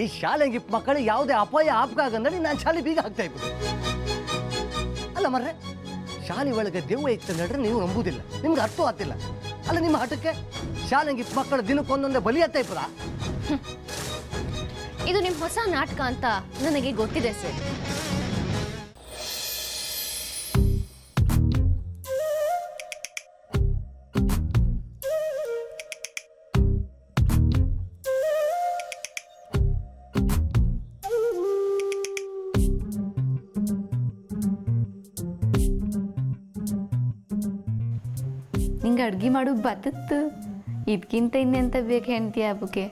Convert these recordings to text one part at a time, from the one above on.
ಈ ಶಾಲೆಗೆ ಮಕ್ಕಳಿಗೆ ಯಾವುದೇ ಅಪಾಯ ಆಪ್ಕಾಗಂದ್ರೆ ನಾನು ಶಾಲೆ ಬೀಗ ಹಾಕ್ತಾ ಇದ್ದು. ಅಲ್ಲ ಮರ್ರೆ, ಶಾಲೆ ಒಳಗೆ ದೆವ್ವ ಇತ್ತು ನಡ್ರೆ ನೀವು ನಂಬುದಿಲ್ಲ, ನಿಮ್ಗೆ ಅರ್ಥ ಆಗ್ತಿಲ್ಲ. ಅಲ್ಲ ನಿಮ್ಮ ಹಠಕ್ಕೆ ಶಾಲೆಗೆ ಮಕ್ಕಳು ದಿನಕ್ಕೊಂದೊಂದೇ ಬಲಿ ಆಗ್ತಾ ಇಪ್ಪದ. ಇದು ನಿಮ್ಮ ಹೊಸ ನಾಟಕ ಅಂತ ನನಗೆ ಗೊತ್ತಿದೆ ಸರ್. ನಿಂಗೆ ಅಡ್ಗೆ ಮಾಡು ಬದತ್ತು ಇದಕ್ಕಿಂತ ಇನ್ನೆಂತ ಬೇಕು ಹೆಂಡತಿ ಹಬ್ಬಕ್ಕೆ.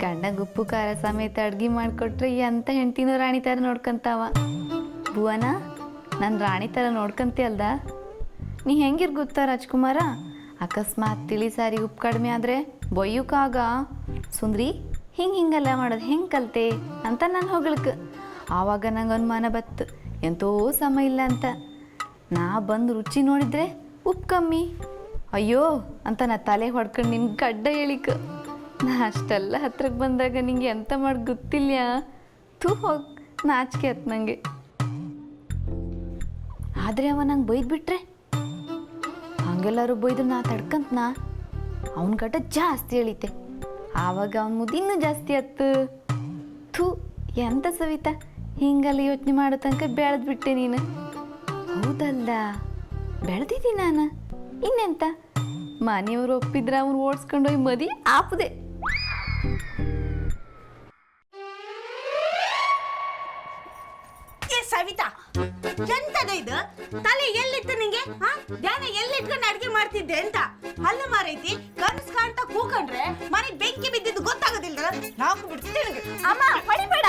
ಗಂಡಗೆ ಉಪ್ಪು ಖಾರ ಸಮೇತ ಅಡ್ಗೆ ಮಾಡಿಕೊಟ್ರೆ ಎಂಥ ಹೆಂಡ್ತಿನೂ ರಾಣಿ ಥರ ನೋಡ್ಕೊಂತಾವ. ಭುವನ, ನಾನು ರಾಣಿ ಥರ ನೋಡ್ಕೊಂತಿ ಅಲ್ದ? ನೀ ಹೆಂಗಿರ್ ಗೊತ್ತಾ ರಾಜ್ಕುಮಾರ, ಅಕಸ್ಮಾತ್ ತಿಳಿ ಸಾರಿ ಉಪ್ಪು ಕಡಿಮೆ ಆದರೆ ಬೊಯ್ಯೋಕ್ಕಾಗ ಸುಂದ್ರಿ ಹಿಂಗೆಲ್ಲ ಮಾಡೋದು ಹೆಂಗೆ ಕಲ್ತೆ ಅಂತ ನಾನು ಹೊಗಳಕ್ಕೆ. ಆವಾಗ ನಂಗೆ ಅನುಮಾನ ಬತ್ತು ಎಂತೋ ಸಮ ಇಲ್ಲ ಅಂತ. ನಾ ಬಂದು ರುಚಿ ನೋಡಿದರೆ ಉಪ್ಪು ಕಮ್ಮಿ, ಅಯ್ಯೋ ಅಂತ ನಾ ತಲೆ ಹೊಡ್ಕೊಂಡು ನಿನ್ಗೆ ಗಡ್ಡ ಹೇಳಿಕ. ನಾ ಅಷ್ಟೆಲ್ಲ ಹತ್ರಕ್ಕೆ ಬಂದಾಗ ನಿಂಗೆ ಎಂತ ಮಾಡಿ ಗೊತ್ತಿಲ್ಲ. ಹೋಗಿ ನಾಚಿಕೆ ಆಯ್ತು ನನಗೆ. ಆದರೆ ಅವ ನಂಗೆ ಬೈದ್ಬಿಟ್ರೆ, ಹಂಗೆಲ್ಲರೂ ಬೈದ್ರು ನಾ ತಡ್ಕಂತನಾ ಅವನ ಗಡ್ಡ ಜಾಸ್ತಿ ಎಳಿತೆ. ಆವಾಗ ಅವನ ಮುದಿನ್ನೂ ಜಾಸ್ತಿ ಆಯ್ತು. ಎಂತ ಸವಿತಾ, ಹಿಂಗೆಲ್ಲ ಯೋಚನೆ ಮಾಡೋ ತನಕ ಬೆಳೆದ್ಬಿಟ್ಟೆ ನೀನು. ಹೌದಲ್ಲ, ಬೆಳೆದಿದ್ದೀನಿ ನಾನು. ಇನ್ನೆಂತ ಮನೆಯವರು ಒಪ್ಪಿದ್ರೆ ಅವನು ಓಡಿಸ್ಕೊಂಡೋಗಿ ಮದಿ ಆಪದೆ. ಸವಿತಾ, ಎಂತದ ಇದು? ತಲೆ ಎಲ್ಲಿತ್ತು ನಿಂಗೆ? ಧ್ಯಾನ ಎಲ್ಲಿಟ್ಕೊಂಡು ಅಡ್ಗೆ ಮಾಡ್ತಿದ್ದೆ ಅಂತ? ಅಲ್ಲ ಮಾರೈತಿ, ಕನಸು ಕಾಣ್ತಾ ಕೂಕೊಂಡ್ರೆ ಮನೆ ಬೆಂಕಿ ಬಿದ್ದಿದ್ದು ಗೊತ್ತಾಗೋದಿಲ್ಲ. ನಾಕು ಬಿಡ್ತೀನಿ. ಅಮ್ಮ ಹೊಡಿಬೇಡ,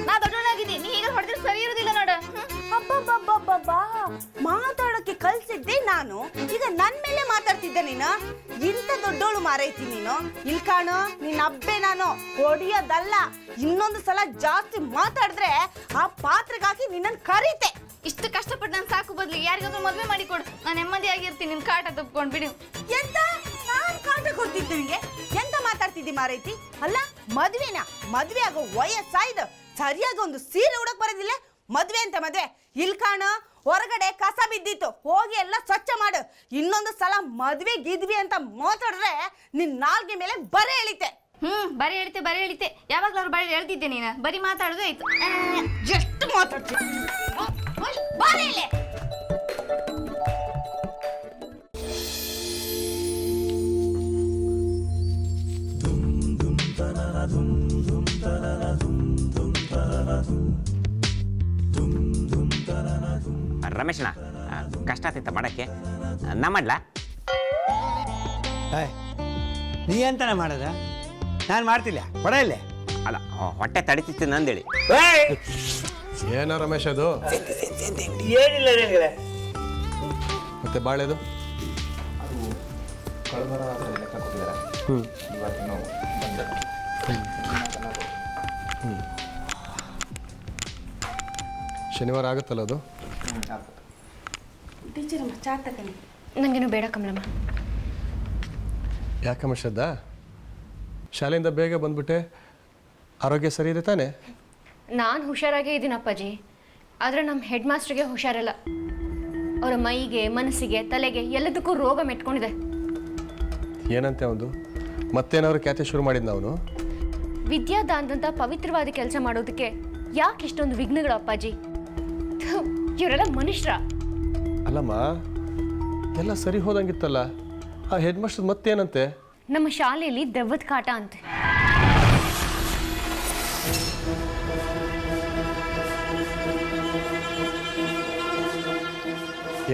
ನಾ ದೊಡ್ಡವಳಾಗಿದ್ದೀನಿ, ನೀ ಈಗ ಹೊಡೆದ್ರೆ ಸರಿ ಇರೋದಿಲ್ಲ ನೋಡು. ಅಬ್ಬಬ್ಬಬ್ಬಬ್ಬಾ, ಮಾತಾಡೋಕೆ ಕಲ್ಸಿದ್ದೆ ನಾನು, ಈಗ ನನ್ ಮೇಲೆ ಮಾತಾಡ್ತಿದ್ದೆ ನೀನು. ಇಂತ ದೊಡ್ಡೋಳು ಮಾರೈತಿ ನೀನು. ಇಲ್ ಕಾಣು, ನಿನ್ನ ಅಬ್ಬೆ ನಾನು ಹೊಡಿಯೋದಲ್ಲ. ಇನ್ನೊಂದು ಸಲ ಜಾಸ್ತಿ ಮಾತಾಡಿದ್ರೆ ಆ ಪಾತ್ರೆಗೆ ಹಾಕಿ ನಿನ್ನನ್ನು ಕರೀತೆ. ಇಷ್ಟು ಕಷ್ಟಪಟ್ಟು ನಾನು ಸಾಕು ಬದ್ಲಿ ಯಾರಿಗಾದ್ರೂ ಮದುವೆ ಮಾಡಿ ಕೊಡು, ನಾನು ನೆಮ್ಮದಿಯಾಗಿರ್ತೀನಿ. ನಿನ್ ಕಾಟ ತಪ್ಕೊಂಡು ಬಿಡಿ. ಎಂತ ನಾನ್ ಕಾಟ ಕೊಡ್ತಿದ್ದೆ ನಿಂಗೆ? ಎಂತ ಮಾತಾಡ್ತಿದ್ದಿ ಮಾರೈತಿ? ಅಲ್ಲ ಮದ್ವೆ ಆಗೋ ವಯಸ್ಸಾಯ್ದು, ಸರಿಯಾಗಿ ಒಂದು ಸೀರೆ ಉಡಕ್ ಬರೋದಿಲ್ಲ. ಮದ್ವೆ ಅಂತ ಮದ್ವೆ. ಇಲ್ ಕಾಣು, ಹೊರಗಡೆ ಕಸ ಬಿದ್ದಿತ್ತು, ಹೋಗಿ ಎಲ್ಲ ಸ್ವಚ್ಛ ಮಾಡು. ಇನ್ನೊಂದು ಸಲ ಮದ್ವೆ ಗಿದ್ವಿ ಅಂತ ಮಾತಾಡಿದ್ರೆ ನಿನ್ ನಾಲ್ಗೆ ಮೇಲೆ ಬರೆ ಎಳಿತೆ. ಬರೀ ಹೇಳ್ತೆ ಯಾವಾಗ್ಲಾದ್ರು ಬರೀ ಹೇಳ್ತಿದ್ದೆ ನೀನು. ಬರೀ ಮಾತಾಡೋದು ಆಯ್ತು. ಎಷ್ಟು ಮಾತಾಡ್ತೀನಿ? ಬರೆ ಎಳೆ. ರಮೇಶಣ್ಣ, ಕಷ್ಟ ಆಗ್ತಿತ್ತ ಮಾಡಕ್ಕೆ, ನಾ ಮಾಡ್ಲಾ? ನೀ ಅಂತಾನೆ ಮಾಡೋದ? ನಾನು ಮಾಡ್ತಿಲ್ಲ, ಕೊಡ ಇಲ್ಲೇ. ಅಲ್ಲ, ಹೊಟ್ಟೆ ತಡಿತಿತ್ತು ನಂದೇಳಿ. ಏನೋ ರಮೇಶ್ ಅದು? ಏನಿಲ್ಲ ನಿನಗೆ. ಮತ್ತೆ ಬಾಳೆದು? ಶನಿವಾರ ಆಗುತ್ತಲ್ಲ ಅದು? ನನಗೇನು ಬೇಡ ಕಮಲಮ್ಮ. ಯಾಕಮ್ಮ ಶ್ರದ್ಧಾ, ಶಾಲೆಯಿಂದ ಬೇಗ ಬಂದ್ಬಿಟ್ಟೆ, ಆರೋಗ್ಯ ಸರಿ ಇದೆ ತಾನೆ? ನಾನು ಹುಷಾರಾಗೇ ಇದ್ದೀನಿ ಅಪ್ಪಾಜಿ, ಆದರೆ ನಮ್ಮ ಹೆಡ್ ಮಾಸ್ಟ್ರಿಗೆ ಹುಷಾರಿಲ್ಲ. ಅವರ ಮೈಗೆ, ಮನಸ್ಸಿಗೆ, ತಲೆಗೆ ಎಲ್ಲದಕ್ಕೂ ರೋಗ ಮೆಟ್ಕೊಂಡಿದೆ. ಏನಂತೆ ಅವನು? ಮತ್ತೇನಾದ್ರು ಖ್ಯಾತಿ ಶುರು ಮಾಡಿದ್ನ ಅವನು? ವಿದ್ಯಾದಾನದಂಥ ಪವಿತ್ರವಾದ ಕೆಲಸ ಮಾಡೋದಕ್ಕೆ ಯಾಕೆ ಇಷ್ಟೊಂದು ವಿಘ್ನಗಳು ಅಪ್ಪಾಜಿ? ಇವರೆಲ್ಲ ಮನುಷ್ಯರ? ಅಲ್ಲಮ್ಮ, ಎಲ್ಲ ಸರಿ ಹೋದಂಗಿತ್ತಲ್ಲ. ಆ ಹೆಡ್ ಮಾಸ್ಟರ್ ಮತ್ತೇನಂತೆ? ನಮ್ಮ ಶಾಲೆಯಲ್ಲಿ ದೆವ್ವದ ಕಾಟ ಅಂತೆ.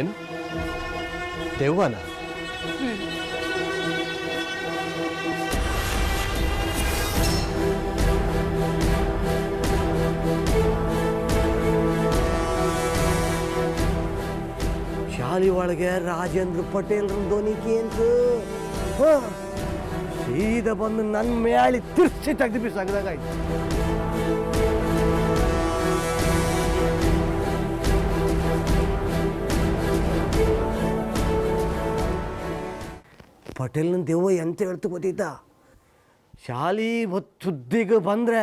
ಏನು ದೆವ್ವನ? ಶಾಲೆ ಒಳಗೆ ರಾಜೇಂದ್ರ ಪಟೇಲ್ ಧ್ವನಿಕೆ ಅಂತ ಸೀದಾ ಬಂದು ನನ್ನ ಮ್ಯಾಳಿ ತಿರ್ಸಿ ತೆಗೆದು ಬಿಸಾಗದಾಗಾಯ್ತು. ಪಟೇಲ್ನ ದೆವ್ವ ಎಂತ ಹೇಳ್ತು ಗೊತ್ತಿತ್ತ? ಶಾಲೆ ಸುದ್ದಿಗೆ ಬಂದರೆ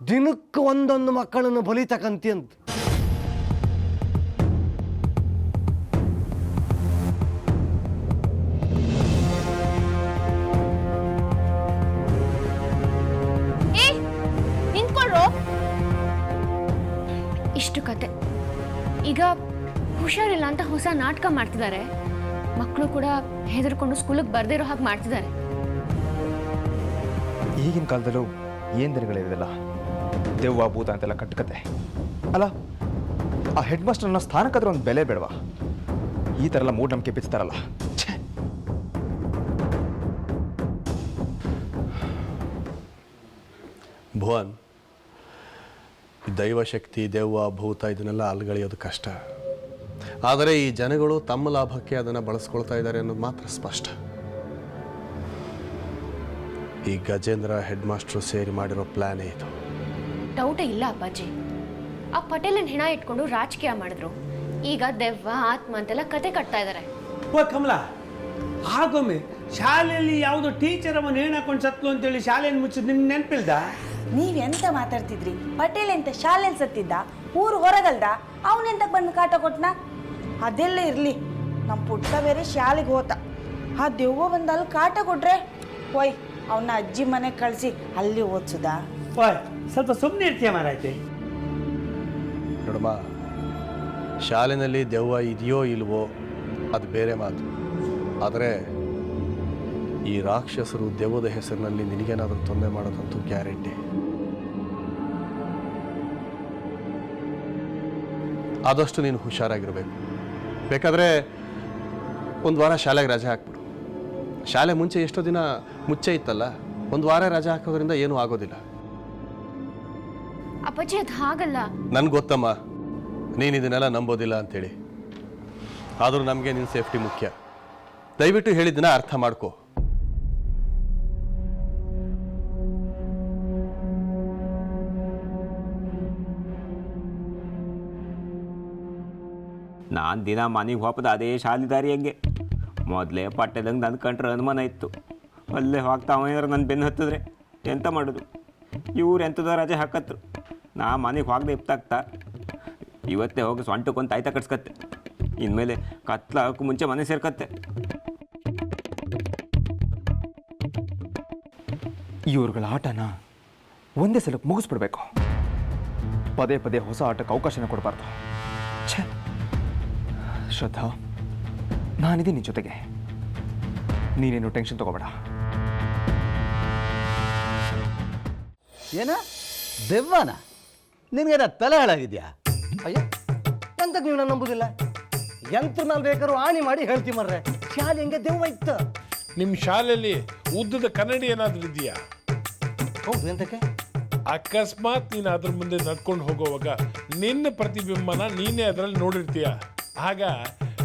ದಿನಕ್ಕೆ ಒಂದೊಂದು ಮಕ್ಕಳನ್ನು ಬಲಿ ತಕಂತಿ ಅಂತ. ನಿಂತ್ಕೊಳ್ರು. ಇಷ್ಟು ಕತೆ. ಈಗ ಹುಷಾರಿಲ್ಲ ಅಂತ ಹೊಸ ನಾಟಕ ಮಾಡ್ತಿದ್ದಾರೆ. ಮಕ್ಕಳು ಕೂಡ ಹೆದರ್ಕೊಂಡು ಸ್ಕೂಲಿಗೆ ಬರ್ದೇ ಇರೋ ಹಾಗೆ ಮಾಡ್ತಿದ್ದಾರೆ. ಈಗಿನ ಕಾಲದಲ್ಲೂ ಏನು ದಿನಗಳಿರೋದಿಲ್ಲ, ದೆವ್ವ ಭೂತ ಅಂತೆಲ್ಲ ಕಟ್ಟುಕತೆ ಅಲ್ಲ. ಆ ಹೆಡ್ ಮಾಸ್ಟರ್ನ ಸ್ಥಾನಕ್ಕಾದ್ರೂ ಒಂದು ಬೆಲೆ ಬೇಡವಾ? ಈ ಥರ ಎಲ್ಲ ಮೂಢನಂಬಿಕೆ ಬಿಚ್ತಾರಲ್ಲ. ಭುವನ್, ದೈವಶಕ್ತಿ, ದೆವ್ವ, ಭೂತ ಇದನ್ನೆಲ್ಲ ಅಲ್ಗಳೆಯೋದು ಕಷ್ಟ. ಆದರೆ ಈ ಜನಗಳು ತಮ್ಮ ಲಾಭಕ್ಕೆ ಅದನ್ನು ಬಳಸ್ಕೊಳ್ತಾ ಇದ್ದಾರೆ ಅನ್ನೋದು ಮಾತ್ರ ಸ್ಪಷ್ಟ. ಈ ಗಜೇಂದ್ರ ಹೆಡ್ ಮಾಸ್ಟ್ರು ಸೇರಿ ಮಾಡಿರೋ ಪ್ಲಾನೇ ಇದು. ಡೌಟೇ ಇಲ್ಲ ಅಪ್ಪಾಜಿ. ಆ ಪಟೇಲನ್ ಹೆಣ ಇಟ್ಕೊಂಡು ರಾಜಕೀಯ ಮಾಡಿದ್ರು. ಈಗ ದೆವ್ವ ಆತ್ಮ ಅಂತೆಲ್ಲ ಕತೆ ಕಟ್ತಾ ಇದ್ದಾರೆ. ಓ ಕಮಲ, ಆಗೊಮ್ಮೆ ಶಾಲೆಯಲ್ಲಿ ಯಾವುದೋ ಟೀಚರ್ ಅವನು ನೇಣು ಹಾಕೊಂಡು ಸತ್ಲು ಅಂತೇಳಿ ಶಾಲೆಯನ್ನು ಮುಚ್ಚಿದ್ ನಿಮ್ಗೆ ನೆನಪಿಲ್ದ? ನೀವೆಂತ ಮಾತಾಡ್ತಿದ್ರಿ? ಪಟೇಲ್ ಎಂತ ಶಾಲೆಯಲ್ಲಿ ಸತ್ತಿದ್ದ? ಊರು ಹೊರಗಲ್ದ? ಅವನೆಂತ ಬಂದು ಕಾಟ ಕೊಟ್ನ? ಅದೆಲ್ಲ ಇರ್ಲಿ, ನಮ್ಮ ಪುಟ್ಟ ಬೇರೆ ಶಾಲೆಗೆ ಹೋತ. ಆ ದೆವ್ವ ಬಂದು ಅಲ್ಲಿ ಕಾಟ ಕೊಟ್ರೆ ಹೋಯ್ ಅವನ್ನ ಅಜ್ಜಿ ಮನೆಗೆ ಕಳಿಸಿ ಅಲ್ಲಿ ಓದಿಸುದಾ? ಓಯ್ ಸ್ವಲ್ಪ ಸುಮ್ಮನೆ ಇರ್ತೀಯ ಮಾರಾಯ್ತಿ. ನೋಡಮ್ಮ, ಶಾಲೆಯಲ್ಲಿ ದೆವ್ವ ಇದೆಯೋ ಇಲ್ವೋ ಅದು ಬೇರೆ ಮಾತು. ಆದರೆ ಈ ರಾಕ್ಷಸರು ದೆವ್ವದ ಹೆಸರಿನಲ್ಲಿ ನಿನಗೇನಾದರೂ ತೊಂದರೆ ಮಾಡೋದಂತೂ ಗ್ಯಾರಂಟಿ. ಆದಷ್ಟು ನೀನು ಹುಷಾರಾಗಿರಬೇಕು. ಬೇಕಾದರೆ ಒಂದು ವಾರ ಶಾಲೆಗೆ ರಜೆ ಹಾಕ್ಬಿಡು. ಶಾಲೆ ಮುಂಚೆ ಎಷ್ಟೋ ದಿನ ಮುಚ್ಚೆ ಇತ್ತಲ್ಲ, ಒಂದು ವಾರ ರಜೆ ಹಾಕೋದ್ರಿಂದ ಏನೂ ಆಗೋದಿಲ್ಲ. ಅಪ್ಪಾಜಿ ಅದು ಹಾಗಲ್ಲ. ನನ್ಗೆ ಗೊತ್ತಮ್ಮ, ನೀನು ಇದನ್ನೆಲ್ಲ ನಂಬೋದಿಲ್ಲ ಅಂತೇಳಿ. ಆದರೂ ನಮಗೆ ನಿನ್ನ ಸೇಫ್ಟಿ ಮುಖ್ಯ. ದಯವಿಟ್ಟು ಹೇಳಿದ್ದನ್ನ ಅರ್ಥ ಮಾಡ್ಕೋ. ನಾನು ದಿನ ಮನೆಗೆ ಹೋಗ್ದ ಅದೇ ಶಾಲಿದಾರಿ ಹಂಗೆ. ಮೊದಲೇ ಪಟ್ಟೆದಂಗೆ ನನ್ನ ಕಂಡ್ರೆ ಅನುಮಾನ ಇತ್ತು. ಅಲ್ಲೇ ಹೋಗ್ತಾವೇನಾರು ನನ್ನ ಬೆನ್ನು ಹತ್ತಿದ್ರೆ ಎಂತ ಮಾಡೋದು? ಇವ್ರು ಎಂಥದೋ ರಜೆ ಹಾಕತ್ರು. ನಾ ಮನೆಗೆ ಹೋಗದೆ ಇಪ್ತಾಗ್ತಾ ಇವತ್ತೇ ಹೋಗಿ ಸೊಂಟಕ್ಕೊಂದು ತಾಯ್ತ ಕಟ್ಸ್ಕತ್ತೆ. ಇನ್ಮೇಲೆ ಕತ್ಲಾಗಕ್ಕೂ ಮುಂಚೆ ಮನೆ ಸೇರ್ಕತ್ತೆ. ಇವ್ರುಗಳ ಆಟನ ಒಂದೇ ಸಲಕ್ಕೆ ಮುಗಿಸ್ಬಿಡ್ಬೇಕು. ಪದೇ ಪದೇ ಹೊಸ ಆಟಕ್ಕೆ ಅವಕಾಶನ ಕೊಡಬಾರ್ದು. ಛೇ ಶ್ರದ್ಧಾ, ನಾನಿದ್ದೀನಿ ನಿನ್ನ ಜೊತೆಗೆ. ನೀನೇನು ಟೆನ್ಷನ್ ತಗೋಬೇಡ. ಏನ ದೆವ್ವನ? ನಿನಗೇನ ತಲೆ ಹಾಳಾಗಿದ್ಯಾ? ಅಯ್ಯೋ, ಎಂತಕ್ಕೆ ನೀವು ನಾನು ನಂಬುದಿಲ್ಲ? ಎಂತ ನಾನು ಬೇಕಾದ್ರೂ ಆಣಿ ಮಾಡಿ ಹೇಳ್ತೀವಿ ಮರ್ರೆ. ಶಾಲೆ ಹೆಂಗೆ ದೆವ್ವ ಇತ್ತು. ನಿಮ್ಮ ಶಾಲೆಯಲ್ಲಿ ಉದ್ದದ ಕನ್ನಡಿ ಏನಾದರೂ ಇದೆಯಾ? ಹೌದು, ಎಂತಕ್ಕೆ? ಅಕಸ್ಮಾತ್ ನೀನು ಅದ್ರ ಮುಂದೆ ನಡ್ಕೊಂಡು ಹೋಗುವಾಗ ನಿನ್ನ ಪ್ರತಿಬಿಂಬನ ನೀನೇ ಅದರಲ್ಲಿ ನೋಡಿರ್ತೀಯ. ಆಗ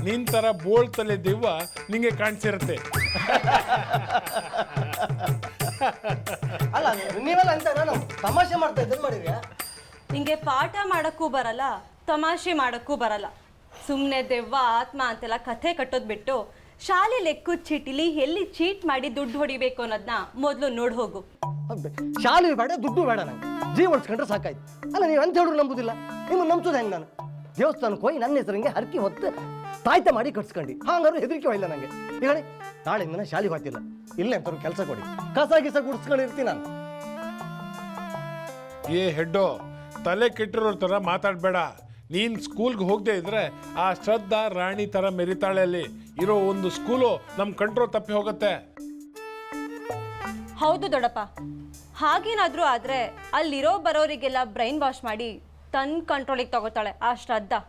ನಿನ್ನ ಥರ ಬೋಳ್ತಲೆ ದೆವ್ವ ನಿಂಗೆ ಕಾಣಿಸಿರುತ್ತೆ. ಅಲ್ಲ, ನೀವೆಲ್ಲ ಅಂತ ನಾನು ತಮಾಷೆ ಮಾಡ್ತಾ ಇದ್ದೇನೆ ಮಾಡಿದ್ಯಾ? ನಿಂಗೆ ಪಾಠ ಮಾಡಕ್ಕೂ ಬರಲ್ಲ, ತಮಾಷೆ ಮಾಡಕ್ಕೂ ಬರಲ್ಲ. ಸುಮ್ಮನೆ ದೆವ್ವ ಆತ್ಮ ಅಂತೆಲ್ಲ ಕಥೆ ಕಟ್ಟೋದು ಬಿಟ್ಟು ಶಾಲೆ ಲೆಕ್ಕದ ಚೀಟಿಲಿ ಎಲ್ಲಿ ಚೀಟ್ ಮಾಡಿ ದುಡ್ಡು ಹೊಡಿಬೇಕು ಅನ್ನೋದನ್ನ ಮೊದಲು ನೋಡಿ ಹೋಗು. ಶಾಲೆ ಬೇಡ, ದುಡ್ಡು ಬೇಡ, ನಂಗೆ ಜೀವ ಉಳಿಸ್ಕೊಂಡ್ರೆ ಸಾಕಾಯ್ತು. ಅಲ್ಲ, ನೀವು ಅಂತ ಹೇಳಿದ್ರು ನಂಬುದಿಲ್ಲ. ನಿಮ್ಮನ್ನು ನಂಬ್ಸೋದು ಹೆಂಗೆ? ನಾನು ದೇವಸ್ಥಾನಕ್ಕೆ ಹೋಗಿ ನನ್ನ ಹೆಸರಿಗೆ ಹರಕಿ ಹೊತ್ತು ತಾಯ್ತ ಮಾಡಿ ಕಟ್ಸ್ಕೊಂಡು ಹಂಗಾರು ಹೆದರಿಕೆ ಇಲ್ಲ ನನಗೆ. ಈಗ ನಾಳೆಯಿಂದ ನಾನು ಶಾಲೆಗೆ ಹೋಗ್ತಿಲ್ಲ. ಇಲ್ಲೇ ಅಂತ ಕೆಲಸ ಕೊಡಿ, ಕಸ ಗಿಸ ಗುಡಿಸ್ಕೊಂಡಿರ್ತೀನಿ ನಾನು. ಏ ಹೆಡ್ಡೋ, ತಲೆ ಕೆಟ್ಟಿರೋ ಥರ ಮಾತಾಡಬೇಡ. ನೀನು ಸ್ಕೂಲ್ಗೆ ಹೋಗದೆ ಇದ್ರೆ ಆ ಶ್ರದ್ಧಾ ರಾಣಿ ಥರ ಮೆರಿತಾಳೆ. ಅಲ್ಲಿ ಇರೋ ಒಂದು ಸ್ಕೂಲು ನಮ್ಮ ಕಂಟ್ರೋಲ್ ತಪ್ಪಿ ಹೋಗುತ್ತೆ. ಹೌದು ದೊಡ್ಡಪ್ಪ, ಹಾಗೇನಾದ್ರೂ ಆದ್ರೆ ಅಲ್ಲಿರೋ ಬರೋರಿಗೆಲ್ಲ ಬ್ರೈನ್ ವಾಶ್ ಮಾಡಿ ತನ್ನ ಕಂಟ್ರೋಲಿಗೆ ತಗೋತಾಳೆ ಆ ಶ್ರದ್ಧಾ.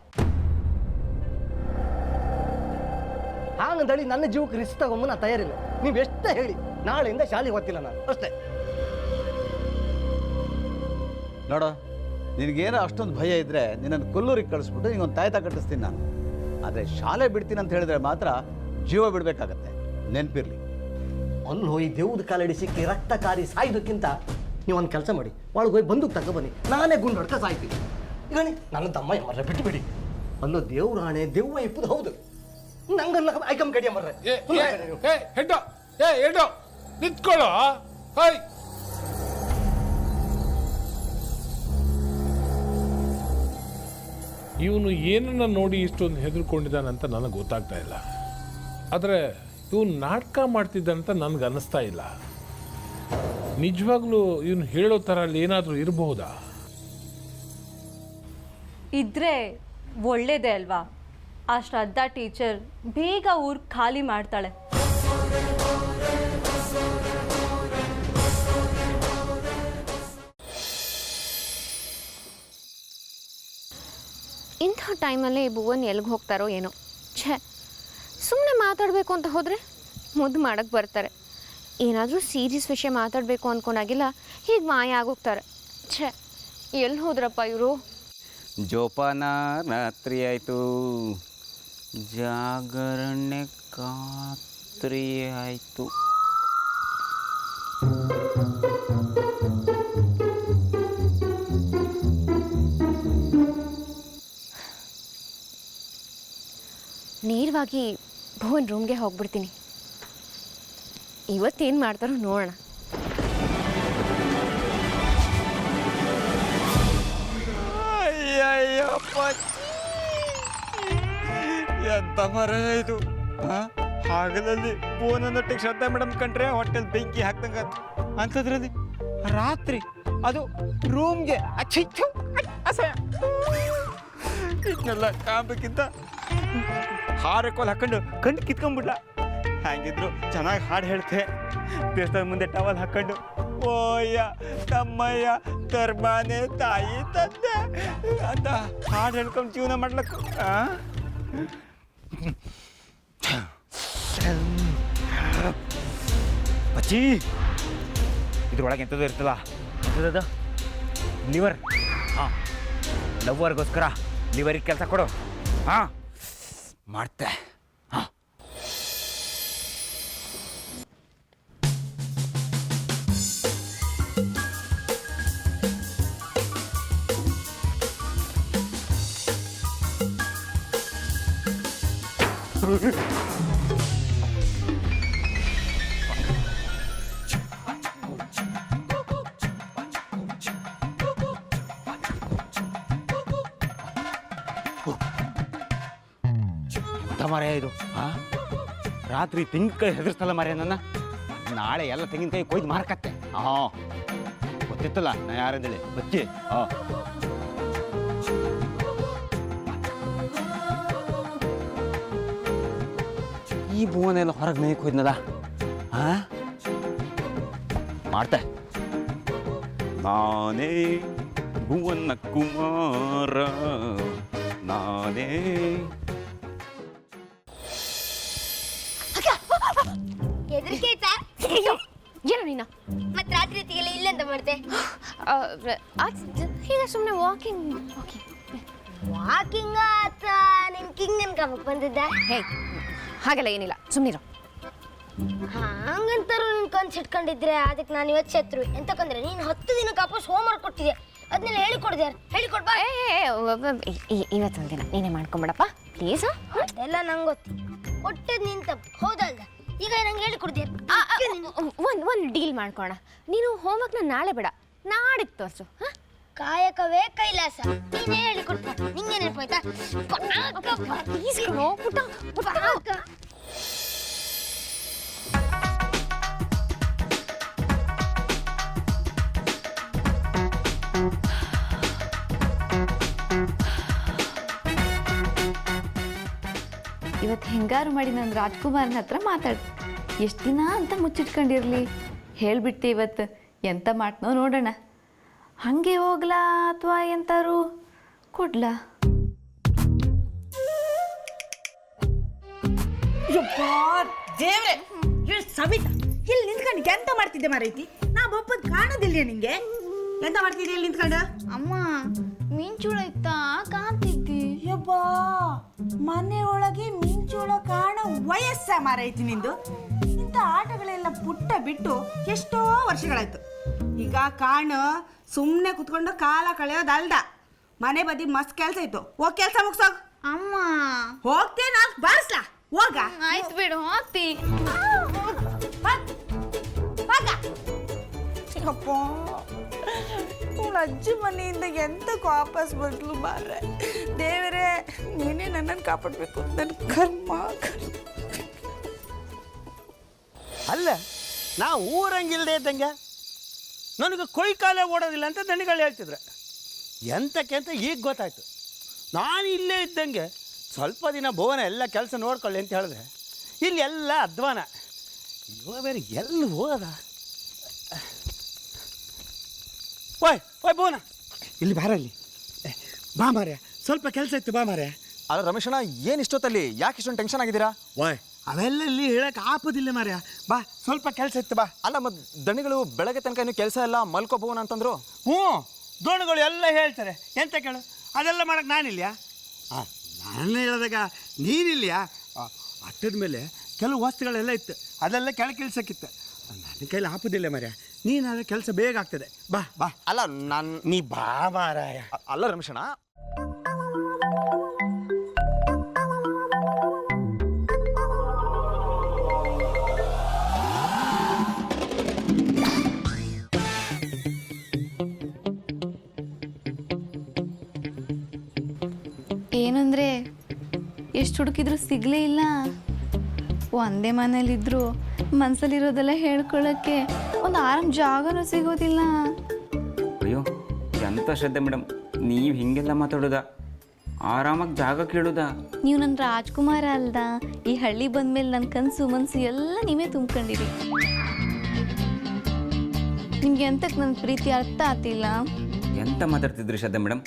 ಹಾಗಂದಳಿ ನನ್ನ ಜೀವಕ್ಕೆ ರಿಸ್ಕ್ ತಗೊಂಬ ನಾ ತಯಾರಿಲ್ಲ. ನೀವು ಎಷ್ಟೇ ಹೇಳಿ, ನಾಳೆಯಿಂದ ಶಾಲೆಗೆ ಹೋಗ್ತಿಲ್ಲ ನಾನು ಅಷ್ಟೇ. ನೋಡು, ನಿನಗೇನೋ ಅಷ್ಟೊಂದು ಭಯ ಇದ್ದರೆ ನಿನ್ನನ್ನು ಕೊಲ್ಲೂರಿಗೆ ಕಳಿಸ್ಬಿಟ್ಟು ನಿಂಗೊಂದು ತಾಯ್ತ ಕಟ್ಟಿಸ್ತೀನಿ ನಾನು. ಆದರೆ ಶಾಲೆ ಬಿಡ್ತೀನಿ ಅಂತ ಹೇಳಿದ್ರೆ ಮಾತ್ರ ಜೀವ ಬಿಡಬೇಕಾಗತ್ತೆ, ನೆನಪಿರಲಿ. ಅಲ್ಲಿ ಹೋಗಿ ದೇವ್ದ ಕಾಲಡಿ ಸಿಕ್ಕಿ ರಕ್ತ ಕಾರಿ ಸಾಯೋದಕ್ಕಿಂತ ನೀವು ಒಂದು ಕೆಲಸ ಮಾಡಿ, ಒಳಗೆ ಹೋಗಿ ಬಂದೂಕು ತಗೊಬನ್ನಿ, ನಾನೇ ಗುಂಡು ಹೊಡ್ಕ ಸಾಯ್ತೀನಿ. ಈಗ ನನ್ನ ತಮ್ಮ ಮರ್ರೆ ಬಿಟ್ಟುಬಿಡಿ. ಅಲ್ಲೋ ದೇವ್ರ ಹಣೆ, ದೆವ್ವ ಇಪ್ಪದು ಹೌದು. ನಂಗಲ್ಲ ಐಕಮ್ ಕಡಿಯ ಮರ್ರೆ. ಹೆಡ್ಡೋ, ಹೆಡ್ಡೋ ನಿಂತ್ಕೊಳ್ಳೋ. ಹಾಯ್ ಇವನು ಏನನ್ನ ನೋಡಿ ಇಷ್ಟೊಂದು ಹೆದರ್ಕೊಂಡಿದ್ದಾನಂತ ನನಗೆ ಗೊತ್ತಾಗ್ತಾ ಇಲ್ಲ. ಆದರೆ ಇವನು ನಾಟಕ ಮಾಡ್ತಿದ್ದಾನಂತ ನನಗೆ ಅನ್ನಿಸ್ತಾ ಇಲ್ಲ. ನಿಜವಾಗ್ಲೂ ಇವನು ಹೇಳೋ ಥರ ಅಲ್ಲಿ ಏನಾದರೂ ಇರಬಹುದಾ? ಇದ್ರೆ ಒಳ್ಳೇದೇ ಅಲ್ವಾ? ಆ ಶ್ರದ್ಧಾ ಟೀಚರ್ ಬೇಗ ಊರು ಖಾಲಿ ಮಾಡ್ತಾಳೆ. ಇಂಥ ಟೈಮಲ್ಲಿ ಭುವನ್ ಎಲ್ಲಿಗೆ ಹೋಗ್ತಾರೋ ಏನೋ. ಛೇ, ಸುಮ್ಮನೆ ಮಾತಾಡಬೇಕು ಅಂತ ಹೋದರೆ ಮುದ್ದು ಮಾಡೋಕ್ಕೆ ಬರ್ತಾರೆ. ಏನಾದರೂ ಸೀರಿಯಸ್ ವಿಷಯ ಮಾತಾಡಬೇಕು ಅಂದ್ಕೊಂಡಾಗಿಲ್ಲ ಹೀಗೆ ಮಾಯ ಆಗೋಗ್ತಾರೆ. ಛೇ, ಎಲ್ಲಿ ಹೋದ್ರಪ್ಪ ಇವರು? ಜೋಪಾನ ರಾತ್ರಿ ಆಯಿತು, ಜಾಗರಣೆ ಖಾತ್ರಿ ಆಯಿತು. ನೇರವಾಗಿ ಭುವನ್ ರೂಮ್ಗೆ ಹೋಗ್ಬಿಡ್ತೀನಿ. ಇವತ್ತೇನು ಮಾಡ್ತಾರೋ ನೋಡೋಣ. ಎಂತ ಮರ ಇದು! ಹಾಗಲಲ್ಲಿ ಬೋನನ್ನೊಟ್ಟಿಗೆ ಶ್ರದ್ಧಾ ಮೇಡಮ್ ಕಂಡ್ರೆ ಹೊಟ್ಟೆಲ್ ಬೆಂಕಿ ಹಾಕ್ದಂಗ ಅಂಥದ್ರಲ್ಲಿ ರಾತ್ರಿ ಅದು ರೂಮ್ಗೆ ಅಚ್ಚಿಚ್ಚು ಅಸಹ್ಯ. ಇದನ್ನೆಲ್ಲ ಕಾಂಬಕ್ಕಿಂತ ಹಾರಕೋಲ್ ಹಾಕೊಂಡು ಕಣ್ಣು ಕಿತ್ಕೊಂಡ್ಬಿಡ್ಲ. ಹ್ಯಾಂಗಿದ್ರು ಚೆನ್ನಾಗಿ ಹಾಡು ಹೇಳ್ತೆ. ದೇವಸ್ಥಾನ ಮುಂದೆ ಟವಲ್ ಹಾಕೊಂಡು ಓಯ್ಯ ತಮ್ಮಯ್ಯ ಧರ್ಮನೇ ತಾಯಿ ತಂದೆ ಅಂತ ಹಾಡು ಹೇಳ್ಕೊಂಡು ಜೀವನ ಮಾಡ್ಲಕ್ಕ. ಬಚ್ಚಿ, ಇದ್ರೊಳಗೆ ಎಂಥದ್ದು ಇರ್ತಲ್ಲ? ಎಂಥದ್ದು? ಲಿವರ್. ಹಾಂ, ಲವ್ವರ್ಗೋಸ್ಕರ ಲಿವರಿಗೆ ಕೆಲಸ ಕೊಡು. ಹಾಂ, ಮಾಡ್ತೆ. ಹಾಂ, ಮರ ಇದು. ರಾತ್ರಿ ತೆಂಗಿನಕಾಯಿ ಹೆದರ್ಸ್ತಲ್ಲ ಮರ ನನ್ನ. ನಾಳೆ ಎಲ್ಲ ತೆಂಗಿನಕಾಯಿ ಕೊಯ್ದು ಮಾರ್ಕತ್ತೆ. ಹಾಂ, ಗೊತ್ತಿತ್ತಲ್ಲ ನಾ ಯಾರಂದೇಳಿ ಬಚ್ಚಿ. ಹಾಂ, ಈ ಭುವನೆಲ್ಲ ಹೊರಗೆ ಮೇಯಕ್ಕೆ ಹೋಯ್ದನಲ್ಲ. ಹಾಂ, ಮಾಡ್ತೆ. ನಾನೇ ಭುವನ ಕುಮಾರ, ನಾನೇ. ಏನು ನೀನು ಮತ್ತೆ ರಾತ್ರಿ ಹೊತ್ತಿಗೆಲ್ಲ ಇಲ್ಲೆಂತ ಮಾಡ್ತೆ? ಹೀಗೆ ಸುಮ್ಮನೆ ವಾಕಿಂಗ್ ವಾಕಿಂಗ್ ಆತ ನಿನ್ ಕಿಂಗ್ ಅನ್ಕೊಂಬಕ್ ಬಂದಿದ್ದ? ಹೇ, ಹಾಗೆಲ್ಲ ಏನಿಲ್ಲ, ಸುಮ್ಮನಿರು. ಹಂಗಂತಾರು ನಿನ್ ಕನ್ಸ್ ಇಟ್ಕೊಂಡಿದ್ರೆ ಅದಕ್ಕೆ ನಾನು ಇವತ್ತು ಶತ್ರು ಎಂತಕಂದ್ರೆ ನೀನು 10 ದಿನಕ್ಕೆ ವಾಪಸ್ ಹೋಮ್ವರ್ಕ್ ಕೊಟ್ಟಿದ್ದೆ. ಅದನ್ನೆಲ್ಲ ಹೇಳಿಕೊಡ್ಬಾ. ಇವತ್ತೊಂದು ದಿನ ನೀನೇ ಮಾಡ್ಕೊಂಬಿಡಪ್ಪ ಪ್ಲೀಸ್. ಅದೆಲ್ಲ ನಂಗೆ ಗೊತ್ತು. ಕೊಟ್ಟದ್ ನಿನ್ ತಪ್ಪು ಹೌದಲ್ದ? ಈಗ ನಂಗೆ ಹೇಳಿಕೊಡ್ತೀಯ. ಒಂದು ಡೀಲ್ ಮಾಡ್ಕೋಣ. ನೀನು ಹೋಮ್ವರ್ಕ್ನ ನಾಳೆ ಬೇಡ, ನಾಡಿದ್ದು ತೋರಿಸು. ಕಾಯಕವೇ ಕೈಲಾಸ. ನೀನೇ ಹೇಳಿಕೊಡ್ಪ. ನಿಂಗೆ ನೆನಪಾಯ್ತಾ? ಪ್ಲೀಸ್ ಕಣೋ ಪುಟ್ಟ. ಇವತ್ತು ಹೆಂಗಾರು ಮಾಡಿ ನಾನು ರಾಜ್ಕುಮಾರ್ನ ಹತ್ರ ಮಾತಾಡಿ ಎಷ್ಟು ದಿನ ಅಂತ ಮುಚ್ಚಿಟ್ಕೊಂಡಿರಲಿ. ಹೇಳಿಬಿಡ್ತೆ ಇವತ್ತು ಎಂತ ಮಾಡ್ನೋ ನೋಡೋಣ. ಹಾಗೆ ಹೋಗ್ಲಾ ಅಥವಾ ಎಂತಾರು ಕೊಡ್ಲಾ? ದೇವ್ರೆ, ಸವಿತಾ ಇಲ್ಲಿ ನಿಂತ್ಕೊಂಡು ಎಂತ ಮಾಡ್ತಿದ್ದೆ ಮಾರೈತಿ? ನಾ ಬಪ್ಪದ್ ಕಾಣೋದಿಲ್ಲ ನಿಂಗೆ. ಎಂತ ಮಾಡ್ತಿದ್ದೆ ಇಲ್ಲಿ ನಿಂತ್ಕೊಂಡು? ಅಮ್ಮ ಮಿಂಚುಳ ಇತ್ತಾ ಕಾಣ್ತಿದ್ದಿ? ಯಬ್ಬಾ, ಮನೆ ಒಳಗೆ ಮಿಂಚುಳ ಕಾಣ ವಯಸ್ಸ ಮಾರೈತಿ ನಿಂದು. ಇಂಥ ಆಟಗಳೆಲ್ಲ ಪುಟ್ಟ ಬಿಟ್ಟು ಎಷ್ಟೋ ವರ್ಷಗಳಾಯ್ತು. ಈಗ ಕಾಣು ಸುಮ್ಮನೆ ಕುತ್ಕೊಂಡು ಕಾಲ ಕಳೆಯೋದಲ್ದ. ಮನೆ ಬದಿ ಮಸ್ತ್ ಕೆಲಸ ಇತ್ತು, ಹೋಗಿ ಕೆಲಸ ಮುಗಿಸೋಗ್. ಅಮ್ಮ ಹೋಗ್ತೇ, ನಾನು ಬಾರಿಸ್ಲಾ? ಹೋಗ. ಆಯ್ತು ಬಿಡು, ಹೋಗ್ತಿ. ನನ್ನ ಅಜ್ಜಿ ಮನೆಯಿಂದ ಎಂತಕ್ಕೆ ವಾಪಸ್ ಬಂದ್ಲು ಮಾರ್ರೆ. ದೇವರೇ ನೀನೇ ನನ್ನನ್ನು ಕಾಪಾಡಬೇಕು. ನನ್ನ ಕರ್ಮ. ಅಲ್ಲ ನಾ ಊರಂಗಿಲ್ಲದೆ ಇದ್ದಂಗೆ ನನಗೆ ಕೊಯ್ಕಾಲೆ ಓಡೋದಿಲ್ಲ ಅಂತ ದಣಿಗಳು ಹೇಳ್ತಿದ್ರೆ ಎಂತಕ್ಕೆ ಅಂತ ಈಗ ಗೊತ್ತಾಯ್ತು. ನಾನು ಇಲ್ಲೇ ಇದ್ದಂಗೆ ಸ್ವಲ್ಪ ದಿನ ಭುವನ ಎಲ್ಲ ಕೆಲಸ ನೋಡ್ಕೊಳ್ಳಿ ಅಂತ ಹೇಳಿದ್ರೆ ಇಲ್ಲಿ ಎಲ್ಲ ಅಧ್ವಾನ. ಇವ ಬೇರೆ ಎಲ್ಲಿ ಹೋದ? ಓಯ್ ಓಯ್ ಭುವನ, ಇಲ್ಲಿ ಬಾರಲ್ಲಿ ಬಾ ಮಾರ್ಯ, ಸ್ವಲ್ಪ ಕೆಲಸ ಇತ್ತು ಬಾ ಮಾರ್ಯ. ಅಲ್ಲ ರಮೇಶಣ್ಣ, ಏನು ಇಷ್ಟೊತ್ತಲ್ಲಿ ಯಾಕೆ ಇಷ್ಟೊಂದು ಟೆನ್ಷನ್ ಆಗಿದ್ದೀರಾ? ಓಯ್ ಅವೆಲ್ಲ ಇಲ್ಲಿ ಹೇಳಕ್ಕೆ ಆಪದಿಲ್ಲ ಮಾರ್ಯ, ಬಾ ಸ್ವಲ್ಪ ಕೆಲಸ ಇತ್ತು ಬಾ. ಅಲ್ಲ ಮತ್ತು ದಣಿಗಳು ಬೆಳಗ್ಗೆ ತನಕ ಇನ್ನೂ ಕೆಲಸ ಎಲ್ಲ ಮಲ್ಕೋಬೋನ ಅಂತಂದ್ರು. ಹ್ಞೂ, ದೋಣಿಗಳು ಎಲ್ಲ ಹೇಳ್ತಾರೆ. ಎಂತ ಕೇಳು, ಅದೆಲ್ಲ ಮಾಡಕ್ಕೆ ನಾನಿಲ್ಯಾ? ಹಾಂ, ನಾನು ಹೇಳಿದಾಗ ನೀನಿಲ್ಯಾ? ಅಟ್ಟದ ಮೇಲೆ ಕೆಲವು ವಸ್ತುಗಳೆಲ್ಲ ಇತ್ತು, ಅದೆಲ್ಲ ಕೆಳಗಿಳಿಸಕ್ಕಿತ್ತು. ನನ್ನ ಕೈಲಿ ಆಪದಿಲ್ಲ ಮಾರ್ಯ, ನೀನಾದ್ರೆ ಕೆಲಸ ಬೇಗ ಆಗ್ತದೆ. ಬಾ ಬಾ. ಅಲ್ಲ ನಾನು ನೀ ಬಾ ಮಾರಾಯ. ಅಲ್ಲ ರಮೇಶಣ್ಣ, ಏನಂದರೆ ಎಷ್ಟು ಹುಡುಕಿದ್ರು ಸಿಗಲೇ ಇಲ್ಲ. ಒಂದೇ ಮನೇಲಿದ್ರು ಮನಸ್ಸಲ್ಲಿರೋದೆಲ್ಲ ಹೇಳ್ಕೊಳ್ಳೋಕ್ಕೆ ಒಂದು ಆರಾಮ್ ಜಾಗನೂ ಸಿಗೋದಿಲ್ಲ. ಅಯ್ಯೋ ಎಂಥ ಶ್ರದ್ಧೆ ಮೇಡಮ್, ನೀವು ಹೀಗೆಲ್ಲ ಮಾತಾಡೋದಾ? ಆರಾಮಾಗಿ ಜಾಗ ಕೇಳೋದಾ? ನೀವು ನನ್ನ ರಾಜ್ಕುಮಾರ ಅಲ್ದ? ಈ ಹಳ್ಳಿ ಬಂದಮೇಲೆ ನನ್ನ ಕನಸು ಮನಸ್ಸು ಎಲ್ಲ ನೀವೇ ತುಂಬ್ಕೊಂಡಿರಿ. ನಿಮ್ಗೆ ಎಂತಕ್ಕೆ ನನ್ನ ಪ್ರೀತಿ ಅರ್ಥ ಆಗ್ತಿಲ್ಲ? ಎಂತ ಮಾತಾಡ್ತಿದ್ರಿ ಶ್ರದ್ಧೆ ಮೇಡಮ್?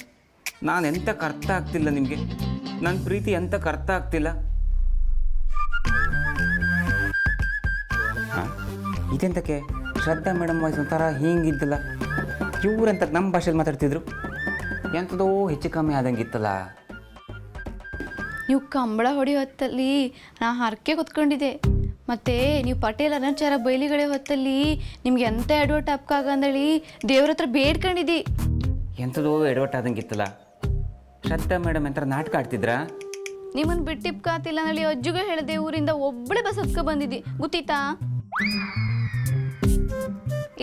ನಾನು ಎಂತಕ್ಕೆ ಅರ್ಥ ಆಗ್ತಿಲ್ಲ ನಿಮಗೆ? ನನ್ನ ಪ್ರೀತಿ ಎಂತಕ್ಕೆ ಅರ್ಥ ಆಗ್ತಿಲ್ಲ? ಹಾಂ, ಇದೆಂತಕ್ಕೆ ಶ್ರದ್ಧಾ ಮೇಡಮ್ ವಾಯ್ಸ್ ಒಂಥರ ಹಿಂಗಿದ್ದಲ್ಲ, ಇವ್ರಂತ ನಮ್ಮ ಭಾಷೆಯಲ್ಲಿ ಮಾತಾಡ್ತಿದ್ರು. ಎಂಥದೋ ಹೆಚ್ಚು ಕಮ್ಮಿ ಆದಂಗಿತ್ತಲ್ಲ. ನೀವು ಕಂಬಳ ಹೊಡೆಯೋ ಹೊತ್ತಲ್ಲಿ ನಾ ಹರಕೆ ಹೊತ್ಕೊಂಡಿದ್ದೆ. ಮತ್ತು ನೀವು ಪಟೇಲ್ ಅನಾಚಾರ ಬಯಲಿಗಡೆ ಹೊತ್ತಲ್ಲಿ ನಿಮ್ಗೆ ಎಂಥ ಎಡವಟ್ಟು ಅಪ್ಕಾಗಂದಳಿ ದೇವ್ರ ಹತ್ರ ಬೇಡ್ಕೊಂಡಿದ್ದಿ. ಎಂಥದೋ ಎಡವಟ್ಟು ಆದಂಗಿತ್ತಲ್ಲ. ಶ್ರದ್ಧಾ ಮೇಡಮ್ ಎಂಥ ನಾಟಕ ಆಡ್ತಿದ್ರಾ? ನಿಮ್ಮನ್ನು ಬಿಟ್ಟಿಪ್ಕಾತಿಲ್ಲ ಅಂದೇಳಿ ಅಜ್ಜಿಗೂ ಹೇಳಿದೆ, ಊರಿಂದ ಒಬ್ಬಳೆ ಬಸ್ ಹತ್ಕೊ ಬಂದಿದ್ದಿ, ಗೊತ್ತಿತ್ತಾ?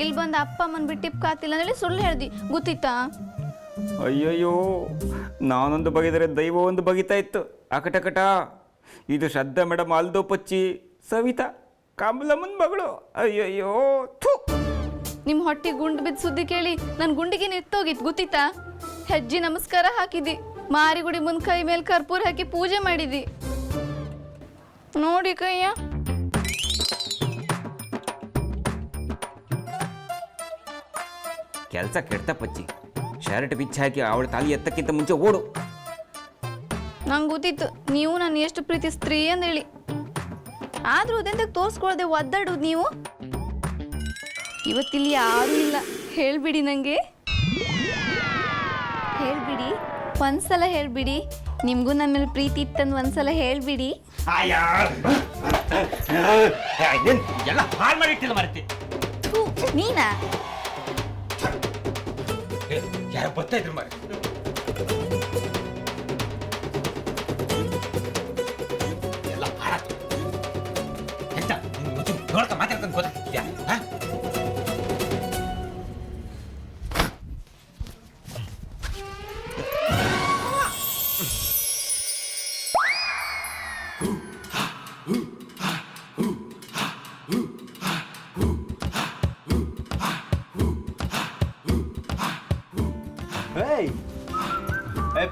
ಇಲ್ಲಿ ಬಂದು ಅಪ್ಪ ಅಮ್ಮನ ಬಿಟ್ಟಿಪ್ಕಾತಿಲ್ಲ ಅಂದೇಳಿ ಸುಳ್ಳು ಹೇಳ್ದಿ, ಗೊತ್ತಿತ್ತಾ? ಅಯ್ಯಯ್ಯೋ, ನಾನೊಂದು ಬಗೆದರೆ ದೈವ ಒಂದು ಬಗಿತಾ ಇತ್ತು. ಅಕಟಕಟ, ಇದು ಶ್ರದ್ಧಾ ಮೇಡಮ್ ಅಲ್ದೋ ಪಚ್ಚಿ, ಸವಿತಾ ಕಮಲಮ್ಮನ ಮಗಳು. ಅಯ್ಯಯ್ಯೋ, ಥು. ನಿಮ್ಮ ಹೊಟ್ಟೆ ಗುಂಡು ಬಿದ್ದು ಸುದ್ದಿ ಕೇಳಿ ನನ್ನ ಗುಂಡಿಗೆ ನಿತ್ತೋಗಿತ್ತು, ಗೊತ್ತಿತ್ತಾ? ಹೆಜ್ಜೆ ನಮಸ್ಕಾರ ಹಾಕಿದ್ದಿ, ಮಾರಿಗುಡಿ ಮುಂದೆ ಕೈ ಮೇಲೆ ಕರ್ಪೂರ ಹಾಕಿ ಪೂಜೆ ಮಾಡಿದ್ದಿ. ನೋಡಿ ಕೈಯ. ಕೆಲಸ ಕೆಡ್ತ ಪಚ್ಚಿ. ಶರ್ಟ್ ಬಿಚ್ಚಿ ಹಾಕಿ ಅವಳ ತಾಲಿ ಎತ್ತಕ್ಕಿಂತ ಮುಂಚೆ ಓಡು. ನಂಗೆ ಗೊತ್ತಿತ್ತು ನೀವು ನಾನು ಎಷ್ಟು ಪ್ರೀತಿ ಸ್ತ್ರೀ ಅಂದೇಳಿ. ಆದರೂ ಅದೆಂತ ತೋರಿಸ್ಕೊಳ್ದೆ ಒದ್ದಾಡೋದು ನೀವು. ಇವತ್ತಿಲ್ಲಿ ಯಾರೂ ಇಲ್ಲ, ಹೇಳ್ಬಿಡಿ ನನಗೆ. ಹೇಳ್ಬಿಡಿ, ಒಂದ್ಸಲ ಹೇಳ್ಬಿಡಿ. ನಿಮಗೂ ನನ್ನ ಮೇಲೆ ಪ್ರೀತಿ ಇತ್ತಂದು ಒಂದ್ಸಲ ಹೇಳ್ಬಿಡಿ. ಎಲ್ಲ ಹಾಳು ಮಾಡಿಟ್ಟಿಲ್ಲ ಮರತಿ. ನೀನಾ? ಯಾರು ಬರ್ತಾ ಇದ್ರು ಮರ. ಎಲ್ಲ ಹಾಳಾತು. ಎಂತ ನೋಡ್ಕ ಮಾತಾಡ್ಕೊಂಡು ಗೊತ್ತಾಗ್ತಿದ್ಯಾ?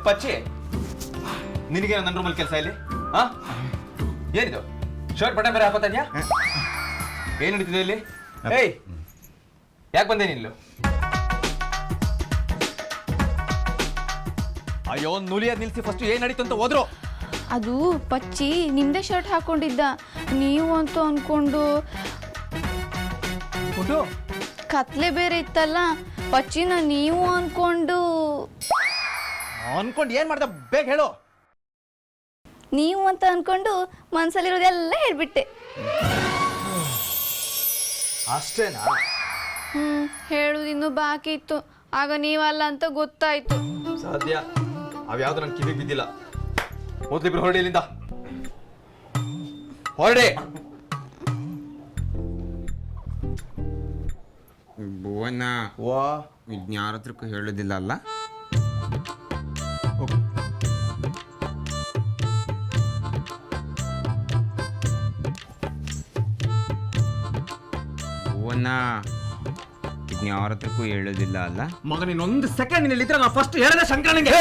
ಪಚ್ಚಿ, ನಿನಗೇನು ನನ್ನ ರೂಮಲ್ಲಿ ಕೆಲಸ ಇಲ್ಲಿ? ಹಾಂ, ಏನಿದು ಶರ್ಟ್ ಬಟನ್ ಬೇರೆ ಹಾಕೋತಾ ಇದೆಯಾ? ಏನು ನಡೀತಿದೆ ಇಲ್ಲಿ? ಏಯ್, ಯಾಕೆ ಬಂದೆ ನೀನು? ಅಯ್ಯೋ, ನುಲಿಯೋದು ನಿಲ್ಸಿ ಫಸ್ಟ್ ಏನು ನಡೀತು ಅಂತ ಹೋದ್ರು. ಅದು ಪಚ್ಚಿ ನಿಮ್ದೇ ಶರ್ಟ್ ಹಾಕೊಂಡಿದ್ದ, ನೀವು ಅಂತ ಅನ್ಕೊಂಡು. ಕತ್ಲೆ ಬೇರೆ ಇತ್ತಲ್ಲ, ಪಚ್ಚಿನ ನೀವು ಅನ್ಕೊಂಡು ಏನ್ ಮಾಡ್ದೆ? ಬೇಗ ಹೇಳು. ನೀವು ಅಂತ ಅನ್ಕೊಂಡು ಮನ್ಸಲ್ಲಿರೋದೆಲ್ಲ ಹೇಳ್ಬಿಟ್ಟೆ. ಅಷ್ಟೇನಾ? ಹೇಳುದು ಇನ್ನೂ ಬಾಕಿ ಇತ್ತು, ಆಗ ನೀವಲ್ಲ ಅಂತ ಗೊತ್ತಾಯ್ತು. ಸಾಧ್ಯ, ಅವ್ಯಾವ್ದು ನನ್ನ ಕಿವಿಗೆ ಬಿದ್ದಿಲ್ಲ. ಮೊದ್ಲಿಬ್ರು ಹೊರಡಿ ಇಲ್ಲಿಂದ, ಹೊರಡಿ. ಭುವನ ವಾ ಇದ್ನ್ಯಾರ ಹತ್ರಕ್ಕೂ ಹೇಳೋದಿಲ್ಲ ಅಲ್ಲ? ಭುವನ ಇದ್ನ್ಯಾರ ಹತ್ರಕ್ಕೂ ಹೇಳೋದಿಲ್ಲ ಅಲ್ಲ? ಮಗ ನೀನೊಂದು ಸೆಕೆಂಡ್ ನಿಲ್ಲಿದ್ರೆ ನಾನು ಫಸ್ಟ್ ಹೇಳಿದೆ ಶಂಕರನಿಗೆ.